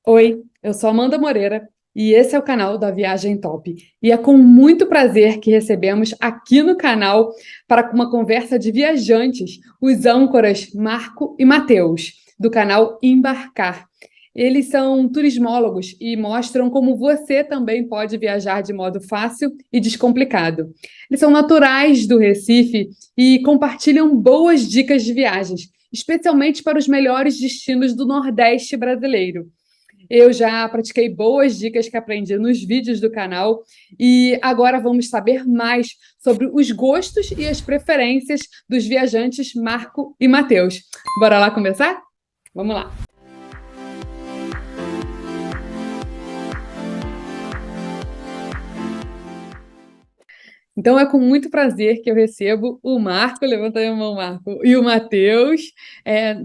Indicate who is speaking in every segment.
Speaker 1: Oi, eu sou Amanda Moreira e esse é o canal da Viagem Top. E é com muito prazer que recebemos aqui no canal para uma conversa de viajantes, os âncoras Marco e Matheus, do canal Embarcar. Eles são turismólogos e mostram como você também pode viajar de modo fácil e descomplicado. Eles são naturais do Recife e compartilham boas dicas de viagens, especialmente para os melhores destinos do Nordeste brasileiro. Eu já pratiquei boas dicas que aprendi nos vídeos do canal e agora vamos saber mais sobre os gostos e as preferências dos viajantes Marco e Matheus. Bora lá começar? Vamos lá. Então é com muito prazer que eu recebo o Marco, levanta aí a mão, Marco, e o Matheus,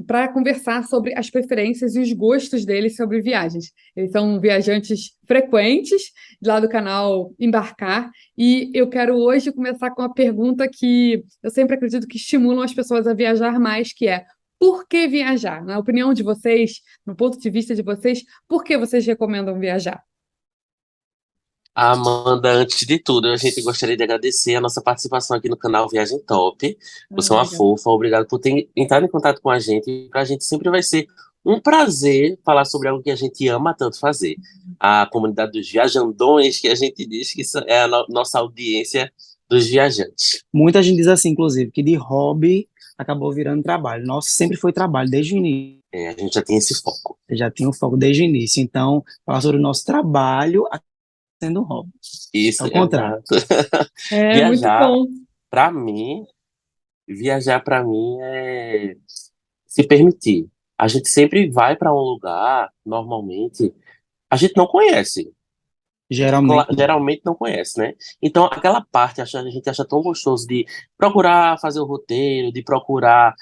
Speaker 1: para conversar sobre as preferências e os gostos deles sobre viagens. Eles são viajantes frequentes lá do canal Embarcar, e eu quero hoje começar com uma pergunta que eu sempre acredito que estimulam as pessoas a viajar mais, que é: por que viajar? Na opinião de vocês, no ponto de vista de vocês, por que vocês recomendam viajar?
Speaker 2: Amanda, antes de tudo, a gente gostaria de agradecer a nossa participação aqui no canal Viagem Top. Você é uma
Speaker 1: Obrigada.
Speaker 2: fofa, obrigado por ter entrado em contato com a gente. Para a gente sempre vai ser um prazer falar sobre algo que a gente ama tanto fazer. A comunidade dos viajandões, que a gente diz que é a nossa audiência dos viajantes.
Speaker 3: Muita gente diz assim, inclusive, que de hobby acabou virando trabalho. Nosso sempre foi trabalho, desde o início.
Speaker 2: A gente já tem esse foco.
Speaker 3: Já tinha o foco desde o início. Então, falar sobre o nosso trabalho sendo um hobby. É
Speaker 2: Isso,
Speaker 3: o contrário.
Speaker 2: exato.
Speaker 1: É muito
Speaker 2: Viajar,
Speaker 1: bom.
Speaker 2: para mim, viajar para mim é se permitir. A gente sempre vai para um lugar, normalmente, a gente não conhece.
Speaker 3: Geralmente, não.
Speaker 2: Geralmente não conhece, né? Então, aquela parte a gente acha tão gostoso de procurar fazer o roteiro, de procurar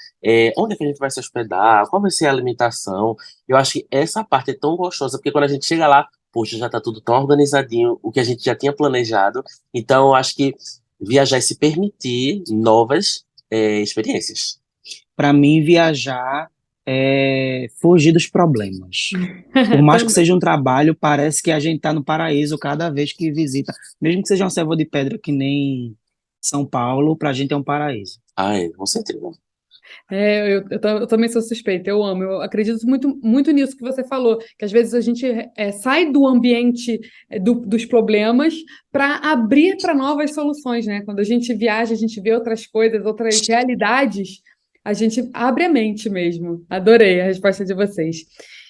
Speaker 2: onde é que a gente vai se hospedar, qual vai ser a alimentação. Eu acho que essa parte é tão gostosa, porque quando a gente chega lá, poxa, já tá tudo tão organizadinho, o que a gente já tinha planejado. Então, eu acho que viajar e se permitir novas experiências.
Speaker 3: Para mim, viajar é fugir dos problemas. Por mais que
Speaker 1: Também.
Speaker 3: seja um trabalho, parece que a gente está no paraíso cada vez que visita. Mesmo que seja uma selva de pedra que nem São Paulo, para a gente é um paraíso.
Speaker 2: Ah, é, com certeza.
Speaker 1: Eu também sou suspeita, eu amo, eu acredito muito, muito nisso que você falou, que às vezes a gente sai do ambiente dos problemas para abrir para novas soluções, né? Quando a gente viaja, a gente vê outras coisas, outras realidades, a gente abre a mente mesmo. Adorei a resposta de vocês.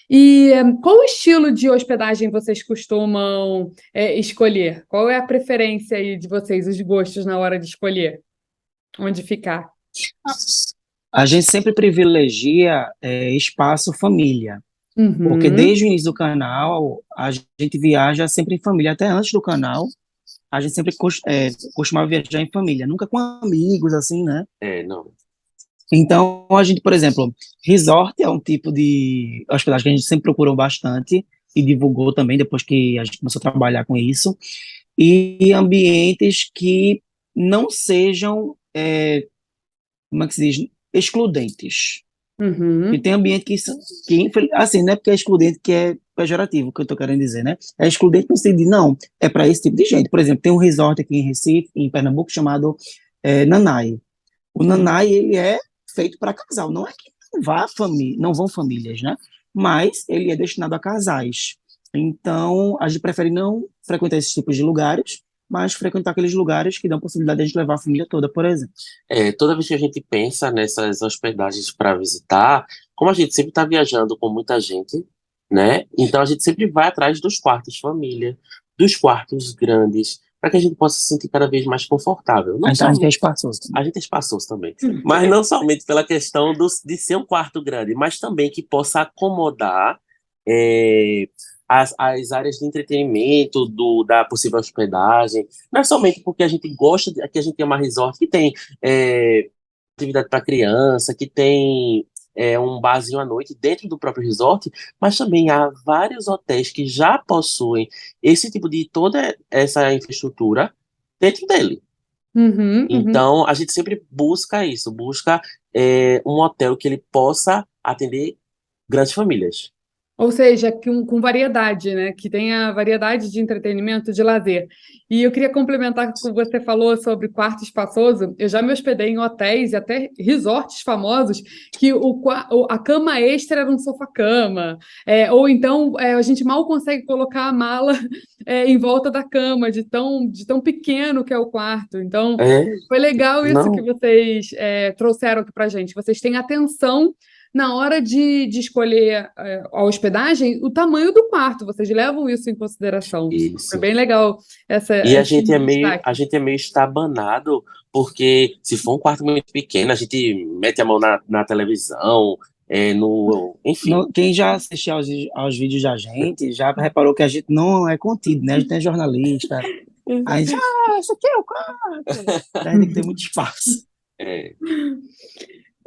Speaker 1: E qual o estilo de hospedagem vocês costumam escolher? Qual é a preferência aí de vocês, os gostos na hora de escolher onde ficar?
Speaker 3: A gente sempre privilegia espaço família, porque
Speaker 1: Uhum.
Speaker 3: desde o início do canal a gente viaja sempre em família, até antes do canal a gente sempre costumava viajar em família, nunca com amigos assim, né?
Speaker 2: É, não.
Speaker 3: Então a gente, por exemplo, resort é um tipo de hospedagem que a gente sempre procurou bastante e divulgou também depois que a gente começou a trabalhar com isso, e ambientes que não sejam, como é que se diz, excludentes. E
Speaker 1: Uhum.
Speaker 3: tem ambiente assim, não é porque é excludente que é pejorativo, o que eu estou querendo dizer, né? É excludente no sentido de, não, é para esse tipo de gente. Por exemplo, tem um resort aqui em Recife, em Pernambuco, chamado Nanai. O
Speaker 1: Uhum.
Speaker 3: Nanai, ele é feito para casal, não é que não vão famílias, né? Mas ele é destinado a casais. Então, a gente prefere não frequentar esses tipos de lugares, mas frequentar aqueles lugares que dão possibilidade de a gente levar a família toda, por exemplo.
Speaker 2: Toda vez que a gente pensa nessas hospedagens para visitar, como a gente sempre está viajando com muita gente, né? Então a gente sempre vai atrás dos quartos família, dos quartos grandes, para que a gente possa se sentir cada vez mais confortável. Não
Speaker 3: A gente é
Speaker 2: somente
Speaker 3: espaçoso
Speaker 2: a
Speaker 3: também.
Speaker 2: gente é espaçoso também, mas não somente pela questão de ser um quarto grande, mas também que possa acomodar é, as áreas de entretenimento da possível hospedagem. Não é somente porque a gente gosta, que a gente tem uma resort que tem atividade para criança, que tem um barzinho à noite dentro do próprio resort, mas também há vários hotéis que já possuem esse tipo de toda essa infraestrutura dentro dele.
Speaker 1: Uhum. Uhum.
Speaker 2: Então, a gente sempre busca isso, busca um hotel que ele possa atender grandes famílias.
Speaker 1: Ou seja, com variedade, né? Que tenha variedade de entretenimento, de lazer. E eu queria complementar com o que você falou sobre quarto espaçoso. Eu já me hospedei em hotéis e até resorts famosos que a cama extra era um sofá-cama. Ou então a gente mal consegue colocar a mala em volta da cama, de tão pequeno que é o quarto. Então,
Speaker 2: É,
Speaker 1: foi legal isso que
Speaker 2: não,
Speaker 1: vocês trouxeram aqui para gente. Vocês têm atenção na hora de escolher a hospedagem, o tamanho do quarto, vocês levam isso em consideração. Foi
Speaker 2: isso.
Speaker 1: bem legal
Speaker 2: E
Speaker 1: esse
Speaker 2: a
Speaker 1: destaque.
Speaker 2: gente é meio estabanado, porque se for um quarto muito pequeno, a gente mete a mão na televisão, enfim.
Speaker 3: Quem já assistiu aos vídeos da gente já reparou que a gente não é contido, né? A gente é jornalista. Aí a gente, isso aqui é o quarto. Daí tem que ter muito espaço.
Speaker 2: É,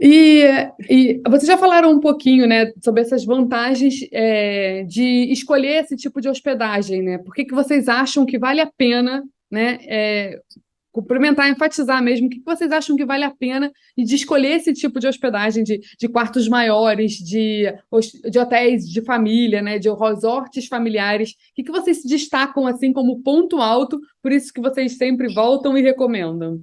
Speaker 1: E, e vocês já falaram um pouquinho, né, sobre essas vantagens de escolher esse tipo de hospedagem, né? Por que que vocês acham que vale a pena, né, complementar, enfatizar mesmo, o que vocês acham que vale a pena de escolher esse tipo de hospedagem, de quartos maiores, de hotéis de família, né, de resorts familiares? O que vocês se destacam assim como ponto alto, por isso que vocês sempre voltam e recomendam?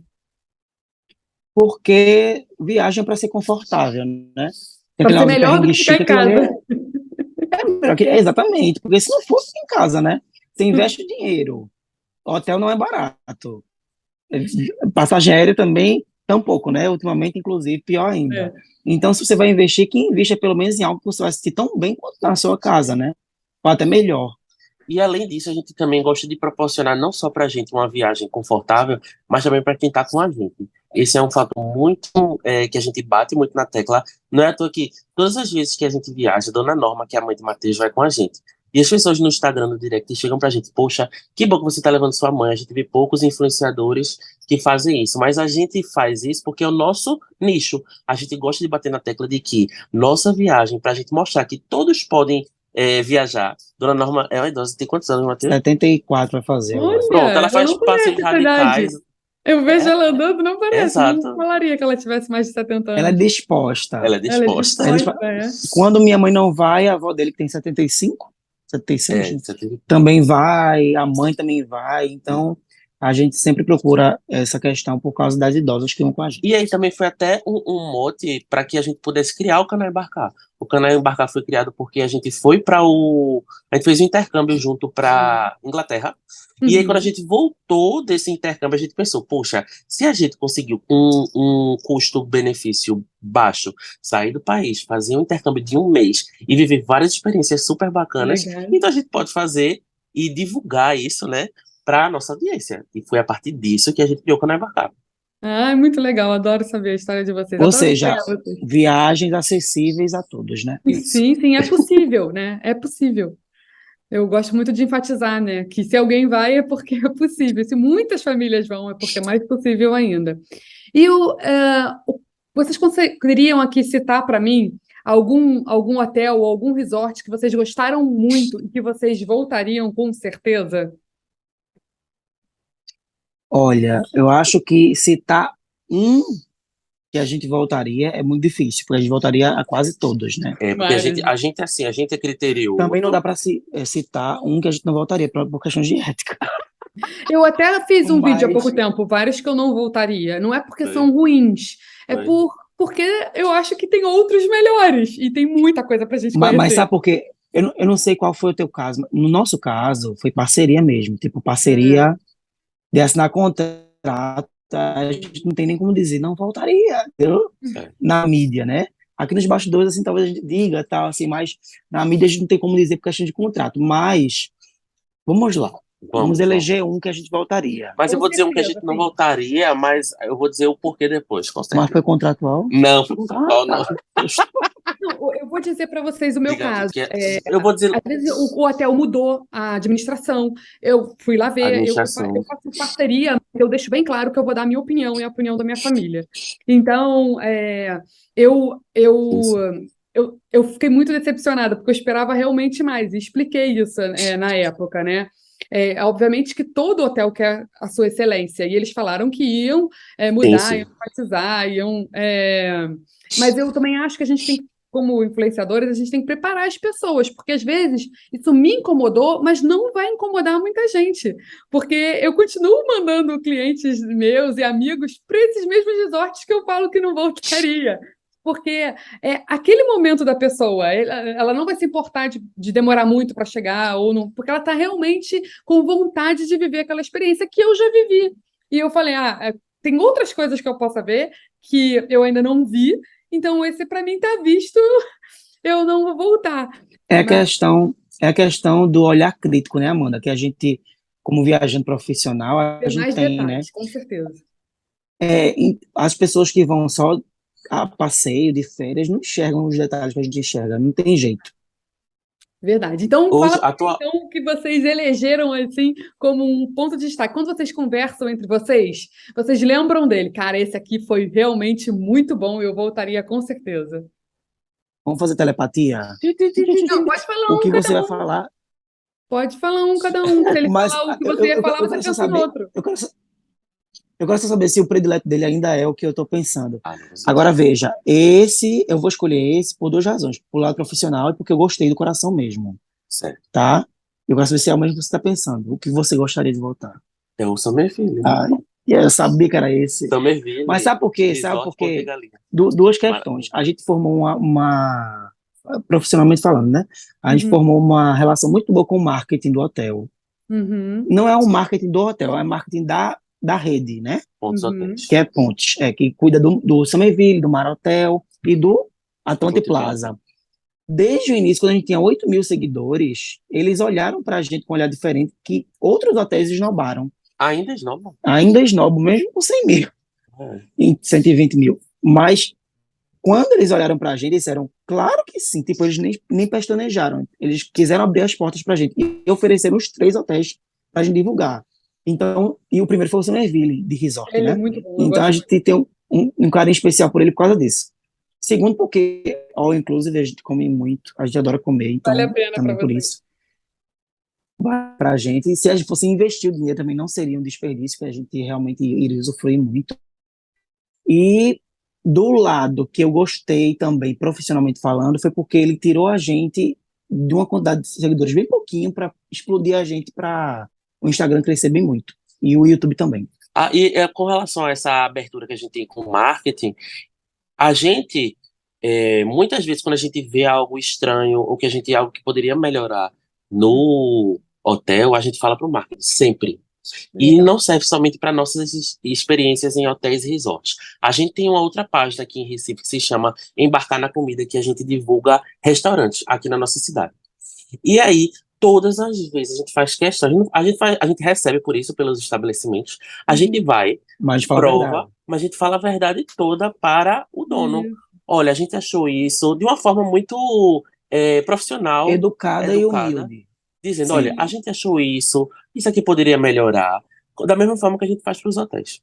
Speaker 3: Porque viagem para ser confortável, né? Tem
Speaker 1: Para
Speaker 3: aquele
Speaker 1: ser
Speaker 3: negócio de
Speaker 1: melhor do
Speaker 3: perrengue
Speaker 1: que ficar
Speaker 3: chique,
Speaker 1: em
Speaker 3: aquilo ali
Speaker 1: casa.
Speaker 3: é melhor exatamente, porque se não fosse em casa, né? Você investe o dinheiro. O hotel não é barato. Passagem aérea também, tão pouco, né? Ultimamente, inclusive, pior ainda.
Speaker 1: É.
Speaker 3: Então, se você vai investir, que invista pelo menos em algo que você vai assistir tão bem quanto na sua casa, né? Ou até melhor.
Speaker 2: E além disso, a gente também gosta de proporcionar não só para a gente uma viagem confortável, mas também para quem está com a gente. Esse é um fator muito que a gente bate muito na tecla. Não é à toa que todas as vezes que a gente viaja, Dona Norma, que é a mãe de Matheus, vai com a gente. E as pessoas no Instagram, no direct, chegam pra gente, poxa, que bom que você está levando sua mãe. A gente vê poucos influenciadores que fazem isso, mas a gente faz isso porque é o nosso nicho. A gente gosta de bater na tecla de que nossa viagem, para a gente mostrar que todos podem viajar. Dona Norma é uma idosa, tem quantos anos, Matheus?
Speaker 3: 74 vai fazer agora.
Speaker 2: Pronto, ela
Speaker 1: Olha, eu
Speaker 2: faz
Speaker 1: não conheço
Speaker 2: passeios
Speaker 1: essa idade.
Speaker 2: radicais.
Speaker 1: Eu vejo
Speaker 2: É,
Speaker 1: ela andando, não parece. Não
Speaker 2: exato.
Speaker 1: falaria que ela tivesse mais de 70
Speaker 3: Ela é
Speaker 1: anos.
Speaker 3: disposta.
Speaker 2: Ela é
Speaker 1: Ela é
Speaker 2: disposta.
Speaker 1: disposta, é.
Speaker 3: Quando minha mãe não vai, a avó dele, que tem 75, 76,
Speaker 2: É,
Speaker 3: né?
Speaker 2: você tem-
Speaker 3: Também vai, a mãe também vai. Então, a gente sempre procura essa questão por causa das idosas que vão com a gente.
Speaker 2: E aí também foi até um mote para que a gente pudesse criar o Canal Embarcar. O Canal Embarcar foi criado porque a gente foi para o. A gente fez um intercâmbio junto para Inglaterra. E aí, quando a
Speaker 1: Uhum.
Speaker 2: gente voltou desse intercâmbio, a gente pensou, poxa, se a gente conseguiu com um custo-benefício baixo sair do país, fazer um intercâmbio de um mês e viver várias experiências super bacanas,
Speaker 1: Legal.
Speaker 2: então a gente pode fazer e divulgar isso, né, para a nossa audiência. E foi a partir disso que a gente criou o Canal Embarcar.
Speaker 1: Ah, é muito legal. Adoro saber a história de vocês.
Speaker 3: Ou
Speaker 1: Adoro
Speaker 3: seja,
Speaker 1: acompanhar vocês.
Speaker 3: viagens acessíveis a todos, né?
Speaker 1: E
Speaker 2: Isso.
Speaker 1: sim, sim, é possível, né? É possível. Eu gosto muito de enfatizar, né? Que se alguém vai é porque é possível. Se muitas famílias vão, é porque é mais possível ainda. E vocês conseguiriam aqui citar para mim algum hotel ou algum resort que vocês gostaram muito e que vocês voltariam com certeza?
Speaker 3: Olha, eu acho que citar um que a gente voltaria é muito difícil, porque a gente voltaria a quase todos, né?
Speaker 2: É, porque
Speaker 1: Vários.
Speaker 2: a gente é
Speaker 3: Também não
Speaker 2: criterioso,
Speaker 3: dá para citar um que a gente não voltaria por questões de ética.
Speaker 1: Eu até fiz um vídeo há pouco
Speaker 3: Mas,
Speaker 1: tempo, vários que eu não voltaria. Não é porque
Speaker 2: né?
Speaker 1: são ruins, é
Speaker 2: Né?
Speaker 1: porque eu acho que tem outros melhores e tem muita coisa pra gente
Speaker 3: mas
Speaker 1: conhecer.
Speaker 3: sabe por quê? Eu não sei qual foi o teu caso. No nosso caso, foi parceria mesmo. Tipo,
Speaker 1: É.
Speaker 3: parceria de assinar contrato, a gente não tem nem como dizer, não voltaria, entendeu?
Speaker 2: É.
Speaker 3: Na mídia, né? Aqui nos bastidores, assim, talvez a gente diga, tal, assim, mas na mídia a gente não tem como dizer por questão de contrato. Mas, vamos lá. Vamos
Speaker 2: Vamos.
Speaker 3: eleger um que a gente voltaria.
Speaker 2: Mas eu
Speaker 1: Com
Speaker 2: vou dizer um que a
Speaker 1: certeza,
Speaker 2: gente não
Speaker 1: sim.
Speaker 2: voltaria, mas eu vou dizer o porquê depois, com
Speaker 3: Mas
Speaker 2: certeza.
Speaker 3: foi contratual?
Speaker 2: Não, foi contratual, não.
Speaker 1: Não, eu vou dizer para vocês o meu
Speaker 2: Diga,
Speaker 1: caso.
Speaker 2: que eu vou dizer
Speaker 1: Às vezes o hotel mudou a administração. Eu fui lá ver, eu
Speaker 2: administração.
Speaker 1: faço parceria, mas eu deixo bem claro que eu vou dar a minha opinião e a opinião da minha família. Então, eu, eu,
Speaker 2: Isso.
Speaker 1: eu fiquei muito decepcionada, porque eu esperava realmente mais, e expliquei isso, na época, né? Obviamente que todo hotel quer a sua excelência, e eles falaram que iam
Speaker 2: Sim,
Speaker 1: mudar,
Speaker 2: sim.
Speaker 1: iam enfatizar, mas eu também acho que a gente tem que como influenciadores, a gente tem que preparar as pessoas, porque às vezes isso me incomodou, mas não vai incomodar muita gente, porque eu continuo mandando clientes meus e amigos para esses mesmos resorts que eu falo que não voltaria. Porque é aquele momento da pessoa, ela não vai se importar de demorar muito para chegar, ou não, porque ela está realmente com vontade de viver aquela experiência que eu já vivi. E eu falei, tem outras coisas que eu possa ver que eu ainda não vi, então esse para mim está visto, eu não vou voltar.
Speaker 3: É a
Speaker 1: Mas
Speaker 3: questão, é a questão do olhar crítico, né, Amanda? Que a gente, como viajante profissional, a
Speaker 1: tem
Speaker 3: gente
Speaker 1: mais
Speaker 3: tem, né?
Speaker 1: detalhes, com certeza.
Speaker 3: As pessoas que vão só a passeio de férias não enxergam os detalhes que a gente enxerga, não tem jeito.
Speaker 1: Verdade. Então,
Speaker 2: Hoje,
Speaker 1: fala pra mim, então, o que vocês elegeram assim como um ponto de destaque. Quando vocês conversam entre vocês, vocês lembram dele? Cara, esse aqui foi realmente muito bom, eu voltaria com certeza.
Speaker 3: Vamos fazer telepatia?
Speaker 1: Não, pode falar
Speaker 3: O
Speaker 1: um
Speaker 3: que
Speaker 1: cada
Speaker 3: você vai
Speaker 1: um.
Speaker 3: falar?
Speaker 1: Pode falar um cada um. Se ele
Speaker 3: Mas
Speaker 1: falar o que você ia falar,
Speaker 3: eu
Speaker 1: você
Speaker 3: quero só
Speaker 1: pensa no
Speaker 3: saber,
Speaker 1: outro.
Speaker 3: eu quero só saber se o predileto dele ainda é o que eu estou pensando.
Speaker 2: ah, não sei.
Speaker 3: Agora veja, esse eu vou escolher esse por duas razões, por lado profissional e porque eu gostei do coração mesmo,
Speaker 2: Certo.
Speaker 3: tá? Eu quero saber se é o mesmo que você está pensando, o que você gostaria de voltar.
Speaker 2: É o Summerville, né?
Speaker 3: Ah, eu sabia que era esse. Mas
Speaker 2: Summerville,
Speaker 3: sabe por quê? Sabe por
Speaker 2: Resort Porto de
Speaker 3: quê?
Speaker 2: Galinha.
Speaker 3: Duas questões.
Speaker 2: Maravilha.
Speaker 3: A gente formou profissionalmente falando, né? A gente
Speaker 1: Uhum,
Speaker 3: formou uma relação muito boa com o marketing do hotel.
Speaker 1: uhum,
Speaker 3: Não é o marketing do hotel, é o marketing da rede, né?
Speaker 2: Pontos
Speaker 1: uhum.
Speaker 3: Que
Speaker 2: hotéis.
Speaker 3: é Pontes, que cuida do Summerville, do Mar Hotel e do Atlante
Speaker 2: Ponte Plaza.
Speaker 3: Plaza. Desde o início, quando a gente tinha 8 mil seguidores, eles olharam para a gente com um olhar diferente que outros hotéis esnobaram.
Speaker 2: Ainda esnobam.
Speaker 3: Ainda esnobam, mesmo com 100 mil,
Speaker 2: É.
Speaker 3: em 120 mil. Mas quando eles olharam para a gente, eles disseram, claro que sim, tipo, eles nem pestanejaram. Eles quiseram abrir as portas para a gente e ofereceram os 3 hotéis para a gente divulgar. Então, e o primeiro foi o Summerville, de resort,
Speaker 1: Ele é
Speaker 3: né?
Speaker 1: muito bom, eu
Speaker 3: Então a
Speaker 1: gosto muito.
Speaker 3: gente tem um carinho especial por ele por causa disso. Segundo, porque all inclusive a gente come muito, a gente adora comer,
Speaker 1: Vale a
Speaker 3: então
Speaker 1: pena para
Speaker 3: também por
Speaker 1: vocês.
Speaker 3: isso. Para a gente, e se a gente fosse investir o dinheiro também não seria um desperdício, que a gente realmente iria usufruir muito. E do lado que eu gostei também, profissionalmente falando, foi porque ele tirou a gente de uma quantidade de seguidores bem pouquinho para explodir a gente para o Instagram crescer bem muito. E o YouTube também.
Speaker 2: Com relação a essa abertura que a gente tem com o marketing, a gente, muitas vezes, quando a gente vê algo estranho ou que a gente algo que poderia melhorar no hotel, a gente fala para o marketing, sempre. E
Speaker 1: Legal.
Speaker 2: não serve somente para nossas experiências em hotéis e resorts. A gente tem uma outra página aqui em Recife que se chama Embarcar na Comida, que a gente divulga restaurantes aqui na nossa cidade. E aí, todas as vezes a gente faz questão, a gente recebe por isso pelos estabelecimentos, a gente
Speaker 1: Uhum.
Speaker 2: vai,
Speaker 3: Mas fala a verdade.
Speaker 2: prova, mas a gente fala a verdade toda para o dono.
Speaker 1: Isso.
Speaker 2: Olha, a gente achou isso de uma forma muito profissional,
Speaker 3: Educada e
Speaker 2: educada,
Speaker 3: humilde.
Speaker 2: dizendo, olha, a
Speaker 3: Sim.
Speaker 2: gente achou isso aqui poderia melhorar, da mesma forma que a gente faz para os hotéis.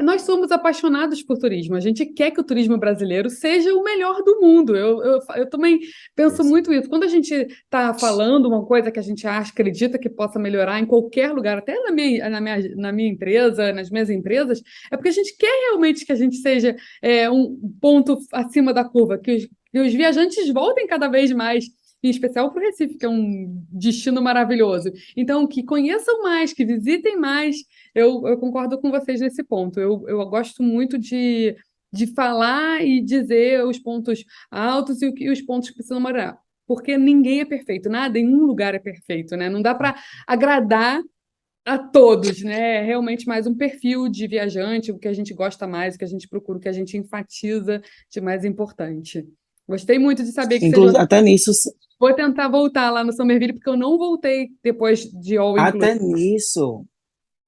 Speaker 1: Nós somos apaixonados por turismo. A gente quer que o turismo brasileiro seja o melhor do mundo. Eu também penso
Speaker 2: Isso.
Speaker 1: muito isso. Quando a gente está falando uma coisa que a gente acha, acredita que possa melhorar em qualquer lugar, até na minha empresa, nas minhas empresas, é porque a gente quer realmente que a gente seja um ponto acima da curva, que os viajantes voltem cada vez mais. Em especial para o Recife, que é um destino maravilhoso. Então, que conheçam mais, que visitem mais. Eu concordo com vocês nesse ponto. Eu gosto muito de falar e dizer os pontos altos e os pontos que precisam melhorar. Porque ninguém é perfeito, nada em um lugar é perfeito, né? Não dá para agradar a todos, né? É realmente mais um perfil de viajante, o que a gente gosta mais, o que a gente procura, o que a gente enfatiza de mais importante. Gostei muito de saber que vocês vão.
Speaker 3: Inclusive,
Speaker 1: Vou tentar voltar lá no Summerville, porque eu não voltei depois de All
Speaker 3: até
Speaker 1: Inclusive.
Speaker 3: nisso,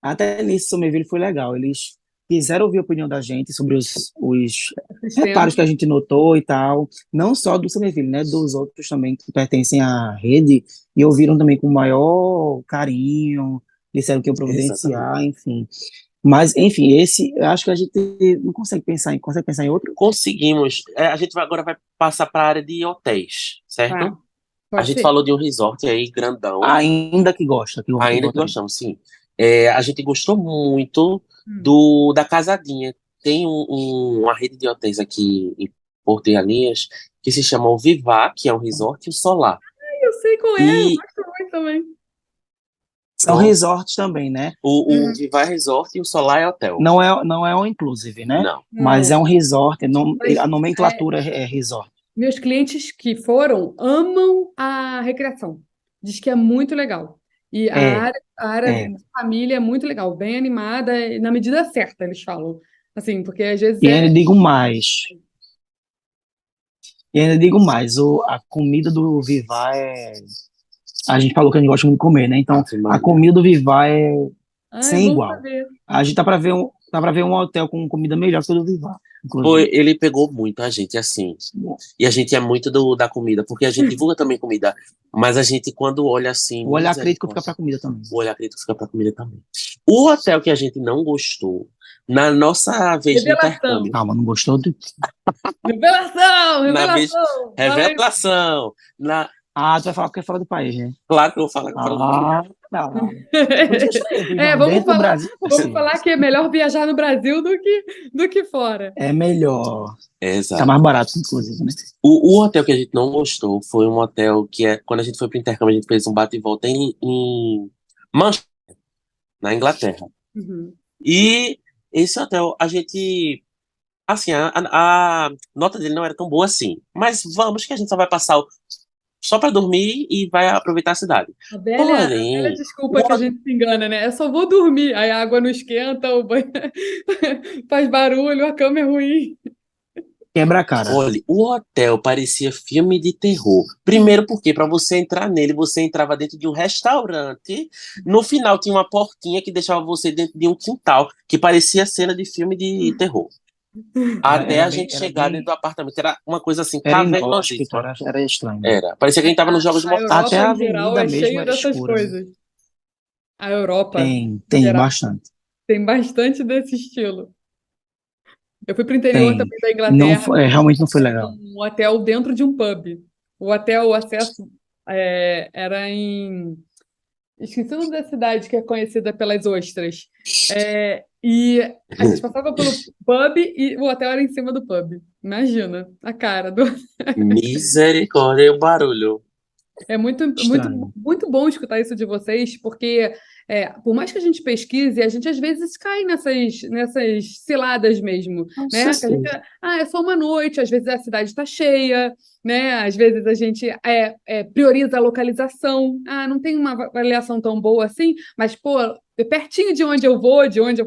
Speaker 3: até nisso, Somerville foi legal. Eles quiseram ouvir a opinião da gente sobre os reparos
Speaker 1: Sistema.
Speaker 3: que a gente notou e tal. Não só do Somerville, né? Dos outros também que pertencem à rede. E ouviram também com o maior carinho. Disseram que iam
Speaker 2: Exatamente.
Speaker 3: providenciar, enfim. Mas, enfim, esse, eu acho que a gente não consegue pensar em outro?
Speaker 2: Conseguimos. A gente agora vai passar para a área de hotéis,
Speaker 1: Tá,
Speaker 2: certo? A
Speaker 1: pode
Speaker 2: gente
Speaker 1: ser.
Speaker 2: falou de um resort aí grandão,
Speaker 3: Ainda que gosta, que
Speaker 2: ainda que
Speaker 3: voltaria.
Speaker 2: gostamos, sim. A gente gostou muito
Speaker 1: Hum.
Speaker 2: da Casadinha. Tem uma rede de hotéis aqui em Porto de Galinhas que se chama o Vivá, que é um resort, e o Solar.
Speaker 1: Eu sei qual é, eu
Speaker 2: E
Speaker 1: gosto muito também.
Speaker 3: São resorts também, né?
Speaker 2: o Vivá é resort e o Solar é hotel.
Speaker 3: Não é um inclusive, né?
Speaker 2: Não.
Speaker 3: Mas é
Speaker 1: Não,
Speaker 3: um resort,
Speaker 1: mas
Speaker 3: a nomenclatura é resort.
Speaker 1: meus clientes que foram amam a recreação. Diz que é muito legal. E
Speaker 3: É,
Speaker 1: a área
Speaker 3: é.
Speaker 1: de família é muito legal, bem animada e na medida certa, eles falam. Assim, porque às vezes
Speaker 3: E ainda digo mais. E ainda digo mais, a comida do Vivar é. A gente falou que a gente gosta muito de comer, né? Então,
Speaker 2: Ave
Speaker 3: a
Speaker 2: Maria.
Speaker 3: comida do Vivar é
Speaker 1: Ah, é
Speaker 3: sem
Speaker 1: bom
Speaker 3: igual.
Speaker 1: saber.
Speaker 3: A gente tá para ver um hotel com comida melhor que o do Vivar,
Speaker 2: Foi,
Speaker 3: inclusive.
Speaker 2: ele pegou muito a gente, assim. E a gente é muito da comida, porque a gente divulga também comida. Mas a gente, quando olha assim,
Speaker 3: O olhar crítico fica
Speaker 2: misericórdia,
Speaker 3: pra comida também.
Speaker 2: o olhar crítico fica pra comida também. O hotel que a gente não gostou, na nossa vez de
Speaker 1: Revelação.
Speaker 2: intercâmbio,
Speaker 3: Calma, não gostou do.
Speaker 1: Revelação!
Speaker 2: na vez,
Speaker 1: Revelação! Fala aí.
Speaker 2: revelação,
Speaker 3: Ah, tu vai falar porque é fora do país, né?
Speaker 2: claro que eu vou falar que fora do país.
Speaker 3: Ah, não. Pode ser estranho,
Speaker 1: É,
Speaker 3: João. Dentro do Brasil é
Speaker 1: vamos
Speaker 3: possível.
Speaker 1: falar que é melhor viajar no Brasil do que fora.
Speaker 3: É melhor.
Speaker 2: É,
Speaker 3: Tá
Speaker 2: exato.
Speaker 3: mais barato, inclusive, né?
Speaker 2: O hotel que a gente não gostou foi um hotel que quando a gente foi pro intercâmbio, a gente fez um bate e volta em Manchester, na Inglaterra.
Speaker 1: Uhum.
Speaker 2: E esse hotel, a gente. Assim, a nota dele não era tão boa assim. Mas vamos que a gente só vai passar só para dormir e vai aproveitar a cidade.
Speaker 1: A velha
Speaker 2: Porém,
Speaker 1: desculpa
Speaker 2: o
Speaker 1: que a gente se engana, né? Eu só vou dormir, aí a água não esquenta, o banho faz barulho, a cama é ruim.
Speaker 3: Quebra a cara.
Speaker 2: olha, o hotel parecia filme de terror. Primeiro porque para você entrar nele, você entrava dentro de um restaurante. No final tinha uma portinha que deixava você dentro de um quintal, que parecia cena de filme de terror. Até a gente chegar dentro do apartamento. Era uma coisa assim,
Speaker 3: Era inóspito,
Speaker 2: cavernosíssima.
Speaker 3: era estranho.
Speaker 2: Era. Parecia que a gente tava nos Jogos
Speaker 1: A
Speaker 3: Até
Speaker 1: Europa,
Speaker 2: Mortais.
Speaker 3: a
Speaker 1: em geral,
Speaker 3: avenida
Speaker 1: é
Speaker 3: mesmo
Speaker 1: cheio
Speaker 3: era
Speaker 1: dessas
Speaker 3: escura.
Speaker 1: coisas. A Europa, em
Speaker 3: Tem
Speaker 1: geral,
Speaker 3: bastante.
Speaker 1: tem bastante desse estilo. Eu fui para o interior
Speaker 3: Tem.
Speaker 1: também da
Speaker 3: Não
Speaker 1: Inglaterra,
Speaker 3: foi, realmente não foi legal.
Speaker 1: um hotel dentro de um pub. O hotel, o acesso era em. Esqueci o nome da cidade que é conhecida pelas ostras. E a gente passava pelo pub e o hotel era em cima do pub. Imagina a cara do.
Speaker 2: Misericórdia, e o barulho.
Speaker 1: É muito,
Speaker 3: Estranho.
Speaker 1: muito bom escutar isso de vocês, porque por mais que a gente pesquise, a gente às vezes cai nessas ciladas mesmo, né? Que a gente, é só uma noite, às vezes a cidade está cheia, né? Às vezes a gente prioriza a localização. Ah, não tem uma avaliação tão boa assim, mas, pô, é pertinho de onde eu vou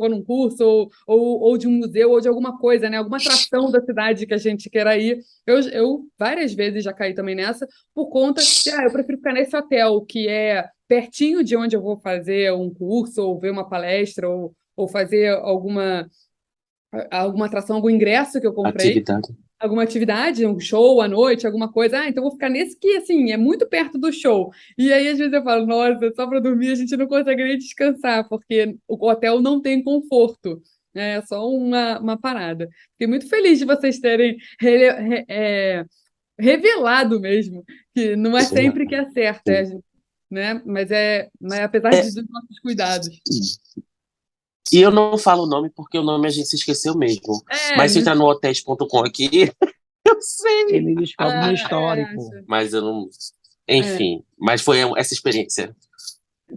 Speaker 1: num curso, ou de um museu, ou de alguma coisa, né? Alguma atração da cidade que a gente queira ir. Eu várias vezes já caí também nessa, por conta de, eu prefiro ficar nesse hotel que é pertinho de onde eu vou fazer um curso, ou ver uma palestra, ou fazer alguma atração, algum ingresso que eu comprei,
Speaker 2: Atividade.
Speaker 1: alguma atividade, um show à noite, alguma coisa. Ah, então eu vou ficar nesse que, assim, é muito perto do show. E aí, às vezes, eu falo, nossa, só para dormir a gente não consegue nem descansar, porque o hotel não tem conforto. É só uma parada. Fiquei muito feliz de vocês terem revelado mesmo, que não é sempre que acerta, né? Mas apesar
Speaker 2: É,
Speaker 1: dos nossos cuidados.
Speaker 2: e eu não falo o nome porque o nome a gente se esqueceu mesmo. Mas se entrar no hotéis.com aqui, eu sei.
Speaker 3: Ele descobre no
Speaker 1: Acho.
Speaker 3: histórico.
Speaker 2: Mas eu não. Enfim, mas foi essa experiência.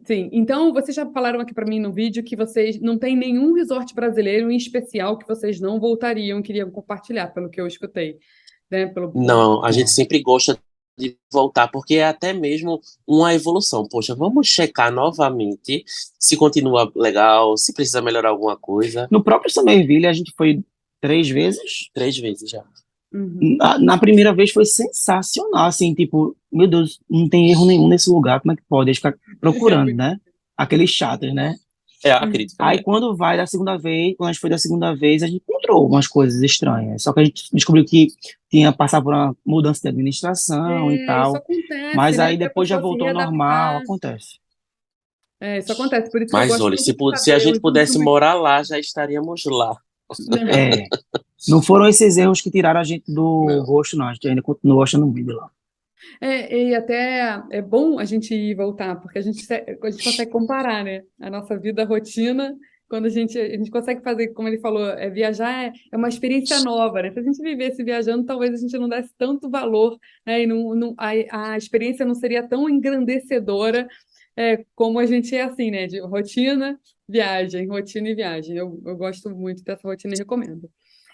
Speaker 1: Sim, então vocês já falaram aqui para mim no vídeo que vocês não tem nenhum resort brasileiro em especial que vocês não voltariam, queriam compartilhar, pelo que eu escutei, né?
Speaker 2: Não, a gente sempre gosta de voltar, porque é até mesmo uma evolução. Poxa, vamos checar novamente se continua legal, se precisa melhorar alguma coisa.
Speaker 3: No próprio Somerville a gente foi 3 vezes.
Speaker 2: 3 vezes já.
Speaker 1: Uhum.
Speaker 3: Na primeira vez foi sensacional, assim, tipo, meu Deus, não tem erro nenhum nesse lugar, como é que pode? A gente fica procurando, né? Aqueles chatos, né?
Speaker 2: É, acredito
Speaker 3: Aí
Speaker 2: também.
Speaker 3: quando a gente foi da segunda vez, a gente encontrou umas coisas estranhas. Só que a gente descobriu que tinha passado por uma mudança de administração e
Speaker 1: Isso
Speaker 3: tal.
Speaker 1: acontece,
Speaker 3: Mas
Speaker 1: né?
Speaker 3: aí
Speaker 1: Até a
Speaker 3: depois já
Speaker 1: pessoa se
Speaker 3: voltou ao normal,
Speaker 1: readaptar.
Speaker 3: acontece.
Speaker 1: Isso acontece, por isso que eu
Speaker 2: Mas
Speaker 1: gosto
Speaker 2: olha,
Speaker 1: muito de
Speaker 2: se a
Speaker 1: saber
Speaker 2: gente
Speaker 1: os
Speaker 2: pudesse
Speaker 1: últimos.
Speaker 2: morar lá, já estaríamos lá.
Speaker 3: É, não foram esses erros que tiraram a gente do
Speaker 2: Não.
Speaker 3: gosto, não. A gente ainda continua gostando muito de lá.
Speaker 1: E até é bom a gente ir e voltar, porque a gente consegue comparar, né? A nossa vida, a rotina Quando a gente consegue fazer, como ele falou, viajar é uma experiência nova, né? Se a gente vivesse viajando, talvez a gente não desse tanto valor, né? E a experiência não seria tão engrandecedora, como a gente é assim, né? De rotina e viagem. Eu gosto muito dessa rotina e recomendo.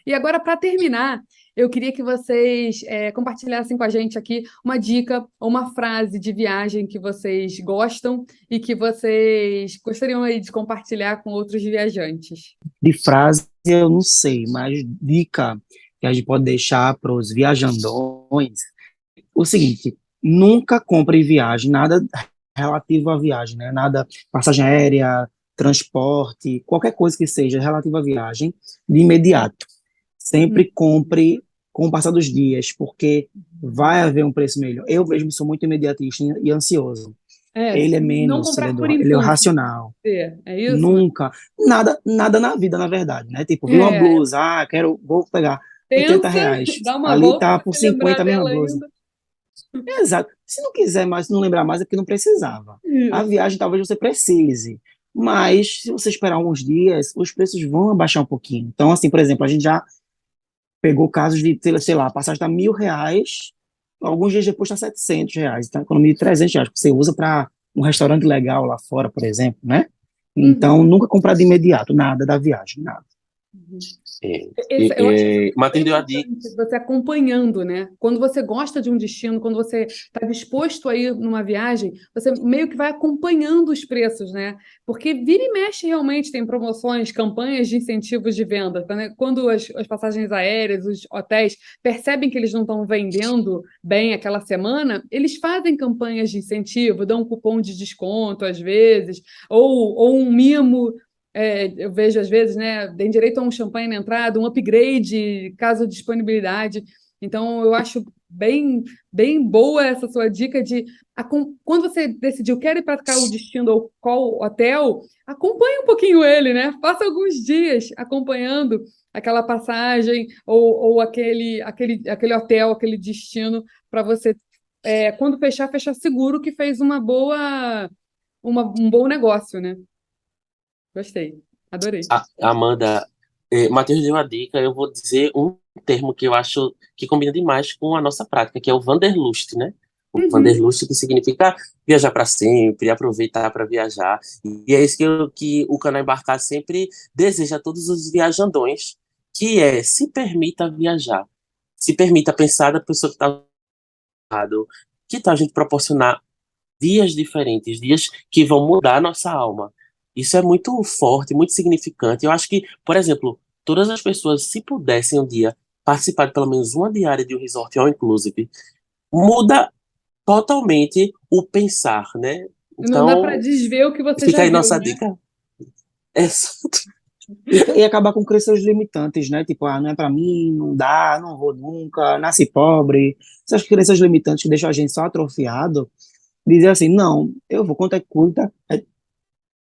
Speaker 1: E agora, para terminar, eu queria que vocês compartilhassem com a gente aqui uma dica ou uma frase de viagem que vocês gostam e que vocês gostariam aí de compartilhar com outros viajantes.
Speaker 3: De frase eu não sei, mas dica que a gente pode deixar para os viajandões, o seguinte: nunca compre viagem, nada relativo à viagem, né? Nada, passagem aérea, transporte, qualquer coisa que seja relativo à viagem, de imediato.
Speaker 1: Uhum.
Speaker 3: Sempre compre com o passar dos dias, porque vai haver um preço melhor. Eu mesmo sou muito imediatista e ansioso. Ele é
Speaker 1: Não
Speaker 3: menos,
Speaker 1: comprar por
Speaker 3: ele é o
Speaker 1: impulso,
Speaker 3: racional.
Speaker 1: é isso?
Speaker 3: Nunca, nada na vida, na verdade, né? Tipo, vi uma
Speaker 1: É,
Speaker 3: blusa, vou pegar
Speaker 1: pensa,
Speaker 3: R$ 80.
Speaker 1: dá uma
Speaker 3: Ali
Speaker 1: volta
Speaker 3: tá
Speaker 1: para
Speaker 3: por
Speaker 1: se lembrar
Speaker 3: 50 a mesma
Speaker 1: dela
Speaker 3: blusa.
Speaker 1: ainda.
Speaker 3: Exato. Se não quiser mais, se não lembrar mais, é porque não precisava. A
Speaker 1: Isso.
Speaker 3: viagem talvez você precise, mas se você esperar alguns dias, os preços vão abaixar um pouquinho. Então, assim, por exemplo, a gente já pegou casos de, sei lá, a passagem está R$ 1.000, alguns dias depois está R$ 700, então economia de R$ 300, que você usa para um restaurante legal lá fora, por exemplo, né? Então,
Speaker 1: Uhum.
Speaker 3: nunca comprar de imediato, nada da viagem, nada.
Speaker 1: Uhum.
Speaker 2: É,
Speaker 1: Eu acho isso
Speaker 2: Matheus
Speaker 1: bem
Speaker 2: deu a dica.
Speaker 1: importante, você acompanhando, né? Quando você gosta de um destino, quando você está disposto a ir numa viagem, você meio que vai acompanhando os preços, né? Porque vira e mexe realmente tem promoções, campanhas de incentivos de venda, né? Quando as passagens aéreas, os hotéis percebem que eles não estão vendendo bem aquela semana, eles fazem campanhas de incentivo, dão um cupom de desconto às vezes, ou um mimo. Eu vejo às vezes, né, tem direito a um champanhe na entrada, um upgrade, caso de disponibilidade. Então, eu acho bem boa essa sua dica de quando você decidiu quero ir para qual destino ou qual hotel, acompanhe um pouquinho ele, né? Passa alguns dias acompanhando aquela passagem ou aquele hotel, aquele destino, para você, quando fechar seguro que fez um bom negócio, né? Gostei, adorei.
Speaker 2: Amanda, Matheus deu uma dica, eu vou dizer um termo que eu acho que combina demais com a nossa prática, que é o Wanderlust, né? O
Speaker 1: Uhum.
Speaker 2: Wanderlust que significa viajar para sempre, aproveitar para viajar. E é isso que o Canal Embarcar sempre deseja a todos os viajandões, que é se permita viajar. Se permita pensar da pessoa que está ao lado. Que tal a gente proporcionar dias diferentes, dias que vão mudar a nossa alma? Isso é muito forte, muito significante. Eu acho que, por exemplo, todas as pessoas, se pudessem um dia participar de pelo menos uma diária de um resort all inclusive, muda totalmente o pensar, né?
Speaker 1: Não dá para
Speaker 2: Então,
Speaker 1: desver o que você
Speaker 2: fica
Speaker 1: já
Speaker 2: aí
Speaker 1: viu,
Speaker 2: nossa
Speaker 1: né?
Speaker 2: dica. É,
Speaker 3: E acabar com crenças limitantes, né? Tipo, não é para mim, não dá, não vou nunca, nasci pobre. Essas crenças limitantes que deixam a gente só atrofiado, dizer assim, não, eu vou, quanto é que custa? Aí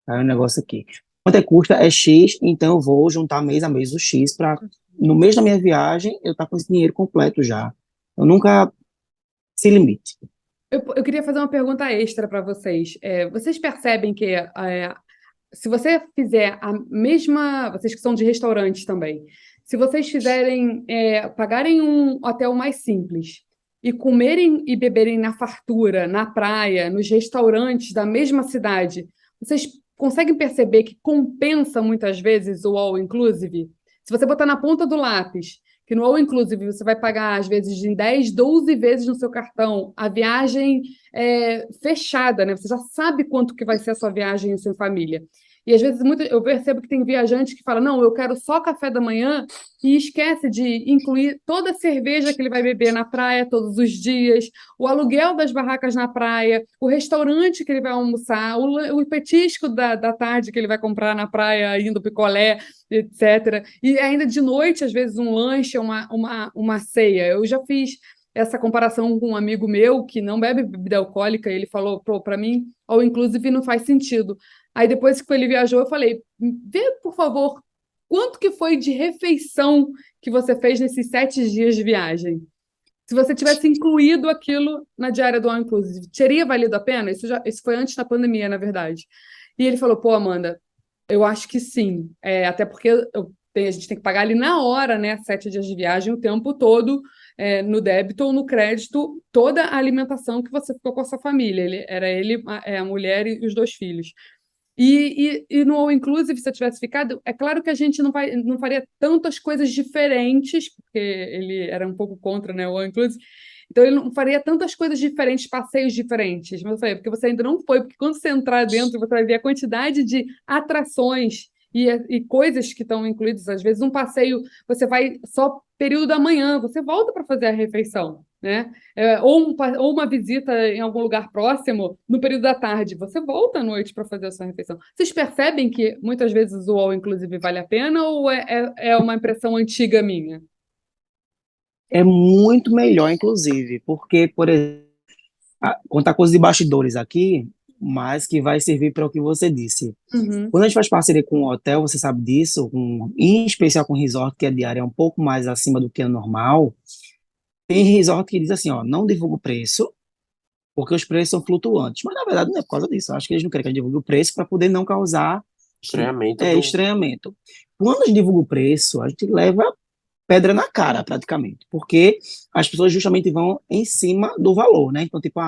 Speaker 3: o negócio aqui. Quanto é que custa? É X, então eu vou juntar mês a mês o X para, no mês da minha viagem, eu estar com esse dinheiro completo já. Eu nunca se limite.
Speaker 1: Eu queria fazer uma pergunta extra para vocês. Vocês percebem que se você fizer a mesma, vocês que são de restaurantes também, se vocês pagarem um hotel mais simples e comerem e beberem na fartura, na praia, nos restaurantes da mesma cidade, vocês conseguem perceber que compensa muitas vezes o all inclusive? Se você botar na ponta do lápis que no all inclusive você vai pagar às vezes de 10, 12 vezes no seu cartão, a viagem fechada, né? Você já sabe quanto que vai ser a sua viagem em sua família. E às vezes eu percebo que tem viajante que fala: não, eu quero só café da manhã e esquece de incluir toda a cerveja que ele vai beber na praia todos os dias, o aluguel das barracas na praia, o restaurante que ele vai almoçar, o petisco da tarde que ele vai comprar na praia, indo picolé, etc. E ainda de noite, às vezes, um lanche, uma ceia. Eu já fiz essa comparação com um amigo meu que não bebe bebida alcoólica, e ele falou, para mim, all inclusive não faz sentido. Aí depois que ele viajou, eu falei, vê, por favor, quanto que foi de refeição que você fez nesses 7 dias de viagem? Se você tivesse incluído aquilo na diária do All Inclusive, teria valido a pena? Isso foi antes da pandemia, na verdade. E ele falou, pô, Amanda, Eu acho que sim. Até porque a gente tem que pagar ali na hora, né? 7 dias de viagem, o tempo todo, no débito ou no crédito, toda a alimentação que você ficou com a sua família. Era ele, a mulher e os 2 filhos. E no All Inclusive, se eu tivesse ficado, é claro que a gente não faria tantas coisas diferentes, porque ele era um pouco contra, né, o All Inclusive, então ele não faria tantas coisas diferentes, passeios diferentes. Mas eu falei, porque você ainda não foi, porque quando você entrar dentro, você vai ver a quantidade de atrações e coisas que estão incluídas. Às vezes, um passeio, você vai só período da manhã, você volta para fazer a refeição, né? Ou uma visita em algum lugar próximo no período da tarde, você volta à noite para fazer a sua refeição. Vocês percebem que muitas vezes o All Inclusive vale a pena ou é uma impressão antiga minha?
Speaker 3: É muito melhor, inclusive, porque, por exemplo, contar coisas de bastidores aqui, mas que vai servir para o que você disse.
Speaker 1: Uhum.
Speaker 3: Quando a gente faz parceria com um hotel, você sabe disso, em especial com resort, que a diária é um pouco mais acima do que o normal, tem resort que diz assim, ó, não divulga o preço, porque os preços são flutuantes. Mas, na verdade, não é por causa disso. Eu acho que eles não querem que a gente divulgue o preço para poder não causar
Speaker 2: Estranhamento do.
Speaker 3: estranhamento. Quando a gente divulga o preço, a gente leva pedra na cara, praticamente, porque as pessoas justamente vão em cima do valor, né? Então, tipo,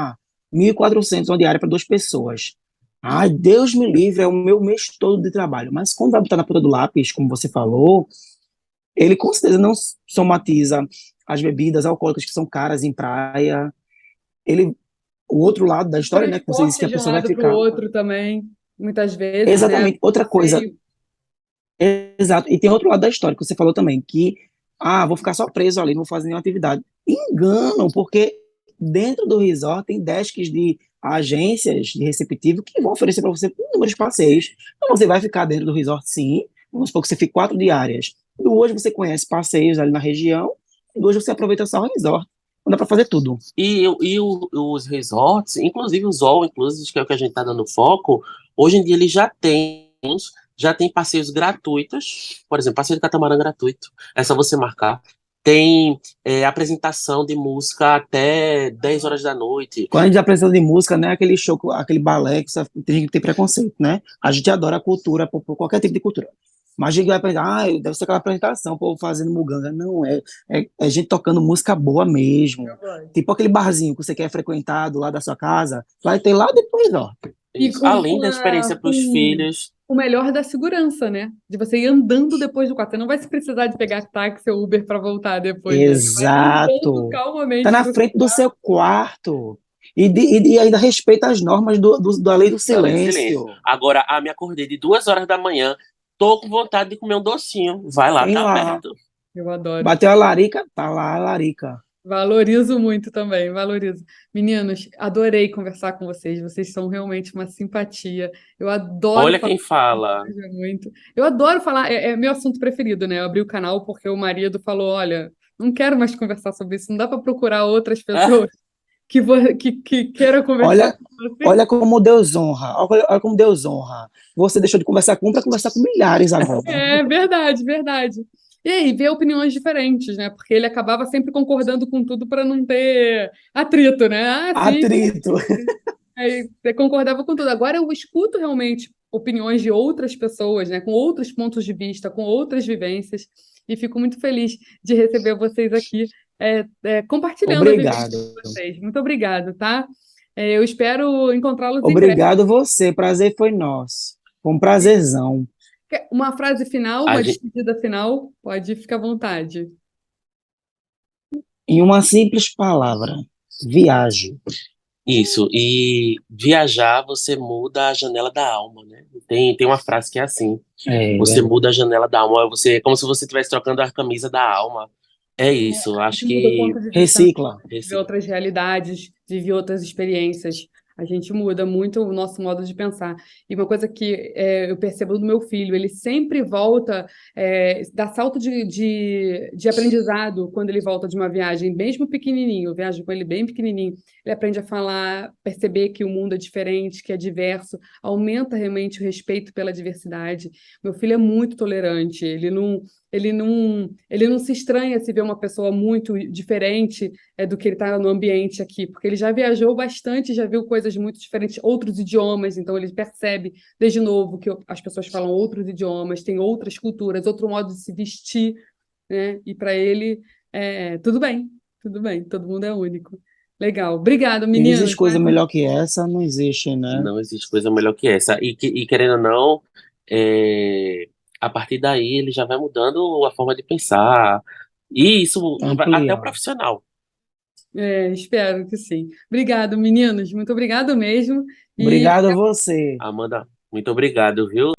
Speaker 3: 1.400 uma diária para 2 pessoas. Ai, Deus me livre, é o meu mês todo de trabalho. Mas quando vai botar na ponta do lápis, como você falou, ele com certeza não somatiza as bebidas alcoólicas que são caras em praia. Ele, o outro lado da história, né? Que você disse que
Speaker 1: Transporte
Speaker 3: a
Speaker 1: de um
Speaker 3: pessoa vai
Speaker 1: lado para o
Speaker 3: ficar.
Speaker 1: outro também, muitas vezes, né?
Speaker 3: Exatamente. Outra coisa,
Speaker 1: Passeio.
Speaker 3: exato. E tem outro lado da história que você falou também, que, vou ficar só preso ali, não vou fazer nenhuma atividade. Enganam, porque dentro do resort tem desks de agências de receptivo que vão oferecer para você inúmeros passeios. Então você vai ficar dentro do resort, sim. Vamos supor que você fique 4 diárias. 2 você conhece passeios ali na região, 2 você aproveita só o resort. Não dá para fazer tudo.
Speaker 2: Os resorts, inclusive os all inclusive, que é o que a gente está dando foco, hoje em dia ele já tem passeios gratuitos, por exemplo, passeio de catamarã gratuito, é só você marcar. Tem apresentação de música até 10 horas da noite.
Speaker 3: Quando a gente apresenta de música, né, aquele show, aquele balé, que tem gente que tem preconceito, né? A gente adora a cultura, por qualquer tipo de cultura. Mas a gente vai pensar, deve ser aquela apresentação, o povo fazendo muganga. Não, é gente tocando música boa mesmo. Tipo aquele barzinho que você quer frequentar do lado da sua casa, vai ter lá depois, ó.
Speaker 1: E
Speaker 2: Isso. Além da experiência para os filhos.
Speaker 1: o melhor da segurança, né? De você ir andando depois do quarto. Você não vai se precisar de pegar táxi ou Uber para voltar depois, né? Você vai andando
Speaker 3: Exato. Tá
Speaker 1: calmamente
Speaker 3: na
Speaker 1: para o seu
Speaker 3: frente do
Speaker 1: quarto.
Speaker 3: seu quarto. E ainda respeita as normas da lei do
Speaker 2: Da lei do silêncio.
Speaker 3: silêncio.
Speaker 2: Agora, me acordei de 2 horas da manhã, tô com vontade de comer um docinho. Vai lá,
Speaker 3: Tem
Speaker 2: tá
Speaker 3: lá.
Speaker 2: perto.
Speaker 1: Eu adoro.
Speaker 3: Bateu a larica, tá lá a larica.
Speaker 1: Valorizo muito também, valorizo. Meninos, adorei conversar com vocês. Vocês são realmente uma simpatia. Eu adoro
Speaker 2: Olha
Speaker 1: falar
Speaker 2: quem fala.
Speaker 1: muito. Eu adoro falar, é meu assunto preferido, né? Eu abri o canal porque o marido falou: olha, não quero mais conversar sobre isso, não dá para procurar outras
Speaker 2: Ah,
Speaker 1: pessoas que queiram conversar
Speaker 3: Olha,
Speaker 1: com você.
Speaker 3: olha como Deus honra. Olha como Deus honra. Você deixou de conversar com um para conversar com milhares agora.
Speaker 1: É verdade, verdade. E aí, ver opiniões diferentes, né? Porque ele acabava sempre concordando com tudo para não ter atrito, né? Ah, sim,
Speaker 3: Atrito.
Speaker 1: aí você concordava com tudo. Agora eu escuto realmente opiniões de outras pessoas, né? Com outros pontos de vista, com outras vivências, e fico muito feliz de receber vocês aqui, compartilhando a vivência
Speaker 3: Obrigado.
Speaker 1: de vocês. Muito obrigado, tá? Eu espero encontrá-los em breve.
Speaker 3: Obrigado você. Prazer foi nosso. Foi um prazerzão.
Speaker 1: Uma frase final,
Speaker 2: a
Speaker 1: uma
Speaker 2: gente,
Speaker 1: despedida final, pode ficar à vontade.
Speaker 3: Em uma simples palavra, viagem.
Speaker 2: isso. E viajar, você muda a janela da alma, né? Tem uma frase que é assim:
Speaker 3: É,
Speaker 2: você
Speaker 3: verdade.
Speaker 2: muda a janela da alma, como se você estivesse trocando a camisa da alma. É isso.
Speaker 1: A
Speaker 2: Acho
Speaker 1: gente muda o
Speaker 2: que
Speaker 1: ponto de vista, né?
Speaker 3: Recicla.
Speaker 1: De ver outras realidades, de ver outras experiências. A gente muda muito o nosso modo de pensar. E uma coisa que eu percebo no meu filho, ele sempre volta, dá salto de aprendizado quando ele volta de uma viagem, mesmo pequenininho. Eu viajo com ele bem pequenininho. Ele aprende a falar, perceber que o mundo é diferente, que é diverso, aumenta realmente o respeito pela diversidade. Meu filho é muito tolerante, ele não ele não se estranha se ver uma pessoa muito diferente do que ele está no ambiente aqui, porque ele já viajou bastante, já viu coisas muito diferentes, outros idiomas, então ele percebe desde novo que as pessoas falam outros idiomas, têm outras culturas, outro modo de se vestir, né? E para ele, tudo bem, todo mundo é único. Legal. Obrigada,
Speaker 3: E não
Speaker 1: meninos.
Speaker 3: existe coisa melhor que essa, não existe, né?
Speaker 2: Não existe coisa melhor que essa. E querendo ou não, é, a partir daí ele já vai mudando a forma de pensar. E isso até o
Speaker 3: Ampliar.
Speaker 2: profissional.
Speaker 1: Espero que sim. Obrigado, meninos. Muito obrigado mesmo. E
Speaker 3: Obrigado a você.
Speaker 2: Amanda, muito obrigado, viu?